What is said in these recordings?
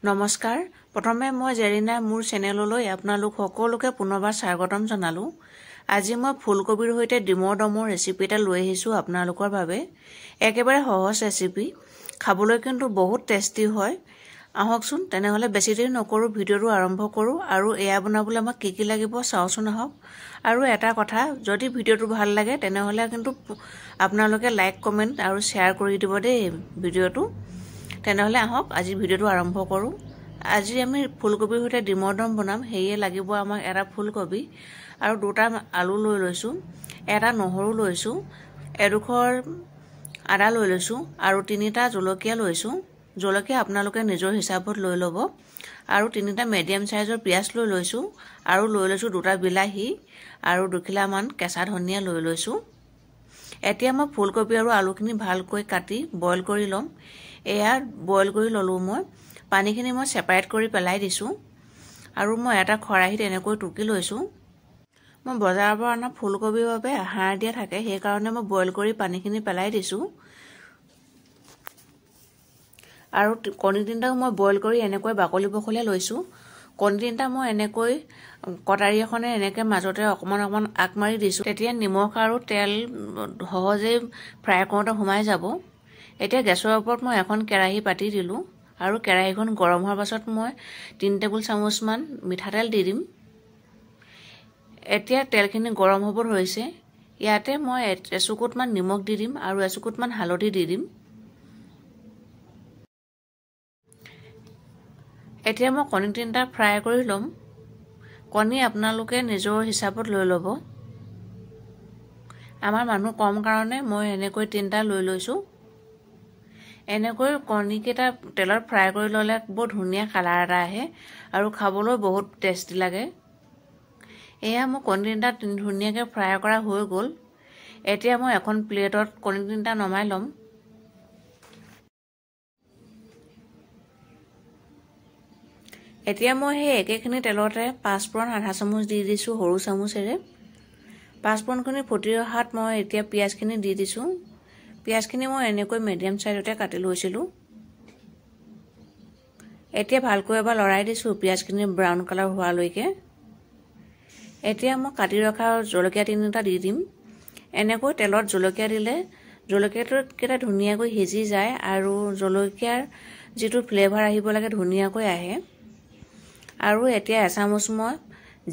নমস্কাৰ প্ৰথমে মই জেৰিনা মোৰ চেনেললৈ আপোনালোক সকলোকে পুনৰবাৰ স্বাগতম জনালো। আজি মই ফুলকবিৰ সৈতে ডিমৰ দমৰ ৰেচিপি এটা লৈ আহিছো আপোনালোকৰ বাবে। একেবাৰে সহজ ৰেচিপি, খাবলৈ কিন্তু বহুত টেষ্টি হয়। আহকচোন তেনেহলে বেছি দেৰি নকৰো, ভিডিঅটো আৰম্ভ কৰো আৰু এয়া বনাবলৈ আমাক কি লাগিব চাওচোন আহক। আৰু এটা কথা, যদি ভিডিঅটো ভাল লাগে তেনেহলে কিন্তু আপোনালোকে লাইক কমেন্ট আৰু শ্বেয়াৰ কৰি দিব দেই ভিডিঅটো। তেনেহলে আহক আজি ভিডিঅটো আৰম্ভ কৰো। আজি আমি ফুলকবিৰ সৈতে ডিমৰ দম বনাম, হেয়ে লাগিব আমাক এটা ফুলকবি আৰু দুটা আলু লৈ লৈছো, এটা নহৰু লৈছো, এডোখৰ আদা লৈ লৈছো আৰু তিনিটা জলকীয়া লৈছো। জলকীয়া আপোনালোকে নিজৰ হিচাপত লৈ ল'ব। আৰু তিনিটা মিডিয়াম সাইজৰ পিয়াজ লৈ লৈছো আৰু লৈ লৈছো দুটা বিলাহী আৰু দুখিলামান কেঁচা ধনিয়া লৈ লৈছো। এতিয়া মই ফুলকবি আৰু আলুখিনি ভালকৈ কাটি বইল কৰি লম। এয়া বইল কৰি ললো, মই পানীখিনি মই সেপাৰেট কৰি পেলাই দিছো আৰু মই এটা খৰাহিত এনেকৈ টুকি লৈছো। মই বজাৰৰ পৰা অনা ফুলকবিৰ বাবে হাড় দিয়া থাকে, সেই কাৰণে মই বইল কৰি পানীখিনি পেলাই দিছো। আৰু কণী তিনিটাও মই বইল কৰি এনেকৈ বাকলি বখলিয়াই লৈছো। কণী তিনিটা মই এনেকৈ কটাৰী এখনে এনেকৈ মাজতে অকমান অকমান আগ মাৰি দিছো, তেতিয়া নিমখ আৰু তেল সহজেই ফ্ৰাই কৰোঁতে সোমাই যাব। এতিয়া গেছৰ ওপৰত মই এখন কেৰাহী পাতি দিলো আৰু কেৰাহীখন গৰম হোৱাৰ পাছত মই 3 টেবুল চামুচ মান মিঠাতেল দি দিম। এতিয়া তেলখিনি গৰম হ'ব ধৰিছে, ইয়াতে মই এচুকুট মান নিমখ দি দিম আৰু এচুকুট মান হালধি দি দিম। এতিয়া মই কণী তিনিটা ফ্ৰাই কৰি ল'ম। কণী আপোনালোকে নিজৰ হিচাপত লৈ ল'ব। আমাৰ মানুহ কম কাৰণে মই এনেকৈ তিনিটা লৈ লৈছো। এনেকৈ কণীকেইটা তেলত ফ্ৰাই কৰি ল'লে বৰ ধুনীয়া কালাৰ এটা আহে আৰু খাবলৈ বহুত টেষ্টি লাগে। এয়া মোৰ কণী তিনিটা ধুনীয়াকৈ ফ্ৰাই কৰা হৈ গ'ল। এতিয়া মই এখন প্লেটত কণী তিনিটা নমাই ল'ম। এতিয়া মই সেই একেখিনি তেলতে পাঁচফোৰণ আধা চামুচ দি দিছো সৰু চামুচেৰে। পাঁচফোৰণখিনি ফুটি অহাত মই এতিয়া পিঁয়াজখিনি দি দিছো। পিঁয়াজখিনি মই এনেকৈ মিডিয়াম সাইজতে কাটি লৈছিলো। এতিয়া ভালকৈ এবাৰ লৰাই দিছো পিঁয়াজখিনি ব্ৰাউন কালাৰ হোৱালৈকে। এতিয়া মই কাটি ৰখা জলকীয়া তিনিটা দি দিম। এনেকৈ তেলত জলকীয়া দিলে জলকীয়াটো ধুনীয়াকৈ সিজি যায় আৰু জলকীয়াৰ যিটো ফ্লেভাৰ আহিব লাগে ধুনীয়াকৈ আহে। আৰু এতিয়া এচামুচ মই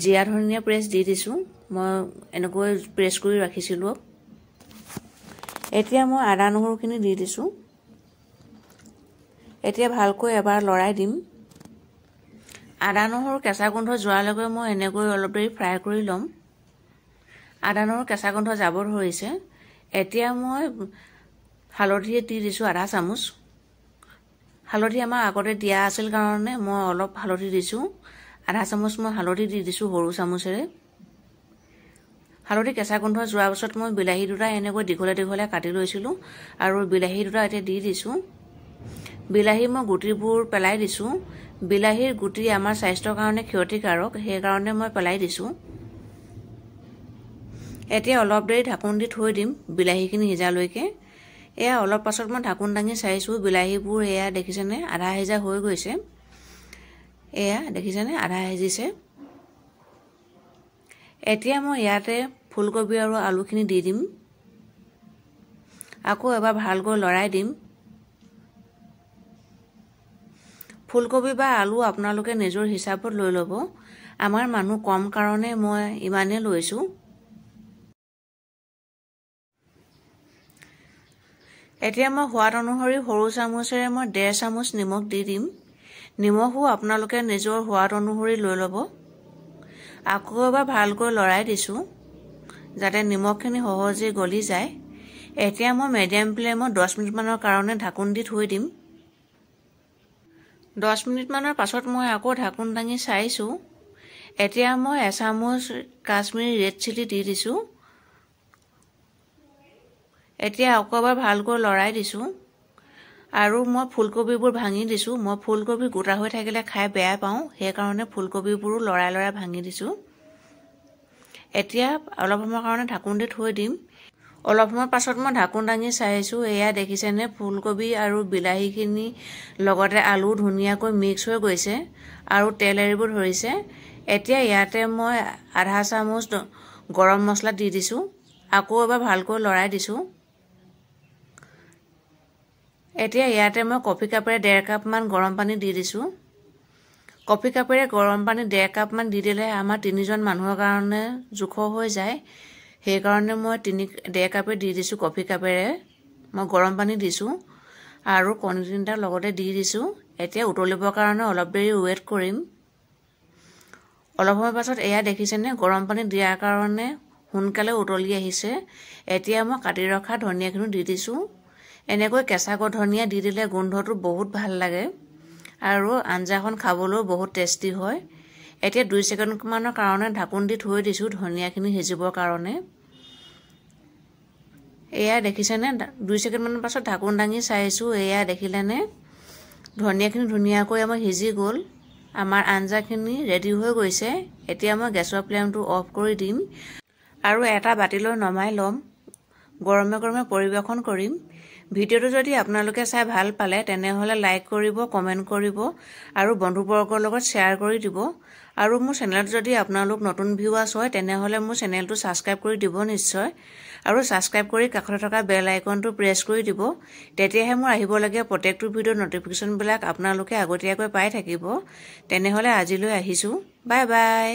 জিৰা ধনিয়া পেষ্ট দি দিছো, মই এনেকৈ প্ৰেছ কৰি ৰাখিছিলো। এতিয়া মই আদা নহৰুখিনি দি দিছো। এতিয়া ভালকৈ এবাৰ লৰাই দিম। আদা নহৰু কেঁচা গোন্ধ যোৱালৈকে মই এনেকৈ অলপ দেৰি ফ্ৰাই কৰি ল'ম। আদা নহৰু কেঁচা গোন্ধ যাব ধৰিছে। এতিয়া মই হালধি দি দিছো আধা চামুচ। হালধি আমাৰ আগতে দিয়া আছিল কাৰণে মই অলপ হালধি দিছো। আধা চামুচ মই হালধি দি দিছো সৰু চামুচেৰে। হালধি কেঁচা গোন্ধ যোৱাৰ পাছত মই বিলাহী দুটা এনেকৈ দীঘলে দীঘলে কাটি লৈছিলো আৰু বিলাহী দুটা এতিয়া দি দিছো। বিলাহী মই গুটিবোৰ পেলাই দিছো। বিলাহীৰ গুটি আমাৰ স্বাস্থ্যৰ কাৰণে ক্ষতিকাৰক, সেই কাৰণে মই পেলাই দিছো। এতিয়া অলপ দেৰি ঢাকোন দি থৈ দিম বিলাহীখিনি সিজালৈকে। এয়া অলপ পাছত মই ঢাকোন দাঙি চাইছো, বিলাহীবোৰ এয়া দেখিছেনে আধা সিজা হৈ গৈছে। এয়া দেখিছেনে আধা সিজিছে। এতিয়া মই ইয়াতে ফুলকবি আৰু আলুখিনি দি দিম। আকৌ এবাৰ ভালকৈ লৰাই দিম। ফুলকবি বা আলু আপোনালোকে নিজৰ হিচাপত লৈ ল'ব। আমাৰ মানুহ কম কাৰণে মই ইমানে লৈছো। এতিয়া মই সোৱাদ অনুসৰি সৰু চামুচেৰে মই 1.5 চামুচ নিমখ দি দিম। নিমখো আপোনালোকে নিজৰ সোৱাদ অনুসৰি লৈ ল'ব। আকৌ এবাৰ ভালকৈ লৰাই দিছো যাতে নিমখখিনি সহজে গলি যায়। এতিয়া মই মিডিয়াম ফ্লেমত 10 মিনিট মানৰ কাৰণে ঢাকোন দি থৈ দিম। 10 মিনিট মানৰ পাছত মই আকৌ ঢাকোন দাঙি চাইছো। এতিয়া মই এচামুচ কাশ্মীৰী ৰেড চিলি দি দিছো। এতিয়া আকৌ এবাৰ ভালকৈ লৰাই দিছো আৰু মই ফুলকবিবোৰ ভাঙি দিছো। মই ফুলকবি গোটা হৈ থাকিলে খাই বেয়া পাওঁ, সেই কাৰণে ফুলকবিবোৰো লৰাই লৰাই ভাঙি দিছো। এতিয়া অলপ সময়ৰ কাৰণে ঢাকোন দি থৈ দিম। অলপ সময় পাছত মই ঢাকোন দাঙি চাইছোঁ। এয়া দেখিছেনে ফুলকবি আৰু বিলাহীখিনি লগতে আলু ধুনীয়াকৈ মিক্স হৈ গৈছে আৰু তেল এৰিব ধৰিছে। এতিয়া ইয়াতে মই আধা চামুচ গৰম মছলা দি দিছোঁ। আকৌ এবাৰ ভালকৈ লৰাই দিছোঁ। এতিয়া ইয়াতে মই কফি কাপেৰে 1.5 কাপমান গৰম পানী দি দিছোঁ। কফি কাপেৰে গৰম পানী 1.5 কাপমান দি দিলে আমাৰ 3জন মানুহৰ কাৰণে জোখৰ হৈ যায়। সেইকাৰণে মই 1.5 কাপে দি দিছোঁ। কফি কাপেৰে মই গৰম পানী দিছোঁ আৰু কণী 3টা লগতে দি দিছোঁ। এতিয়া উতলিবৰ কাৰণে অলপ দেৰি ৱেইট কৰিম। অলপ সময় পাছত এয়া দেখিছেনে গৰম পানী দিয়াৰ কাৰণে সোনকালে উতলি আহিছে। এতিয়া মই কাটি ৰখা ধনিয়াখিনি দি দিছোঁ। এনেকৈ কেঁচা ধনিয়া দি দিলে গোন্ধটো বহুত ভাল লাগে আৰু আঞ্জাখন খাবলৈও বহুত টেষ্টি হয়। এতিয়া 2 ছেকেণ্ডমানৰ কাৰণে ঢাকোন দি থৈ দিছোঁ ধনিয়াখিনি সিজিবৰ কাৰণে। এয়া দেখিছেনে 2 ছেকেণ্ডমানৰ পাছত ঢাকোন দাঙি চাইছোঁ। এয়া দেখিলেনে ধনিয়াখিনি ধুনীয়াকৈ আমাৰ সিজি গ'ল। আমাৰ আঞ্জাখিনি ৰেডি হৈ গৈছে। এতিয়া মই গেছৰ ফ্লেমটো অফ কৰি দিম আৰু এটা বাতিলৈ নমাই ল'ম। গৰমে গৰমে পৰিৱেশন কৰিম। ভিডিঅ'টো যদি আপোনালোকে চাই ভাল পালে তেনেহ'লে লাইক কৰিব, কমেণ্ট কৰিব আৰু বন্ধুবৰ্গৰ লগত শ্বেয়াৰ কৰি দিব। আৰু মোৰ চেনেলত যদি আপোনালোক নতুন ভিউৱাৰ্ছ হয় তেনেহ'লে মোৰ চেনেলটো ছাবস্ক্ৰাইব কৰি দিব নিশ্চয়। আৰু ছাবস্ক্ৰাইব কৰি কাষতে থকা বেল আইকনটো প্ৰেছ কৰি দিব। তেতিয়াহে মোৰ আহিবলগীয়া প্ৰত্যেকটো ভিডিঅ'ৰ নটিফিকেশ্যনবিলাক আপোনালোকে আগতীয়াকৈ পাই থাকিব। তেনেহ'লে আজিলৈ আহিছোঁ। Bye bye.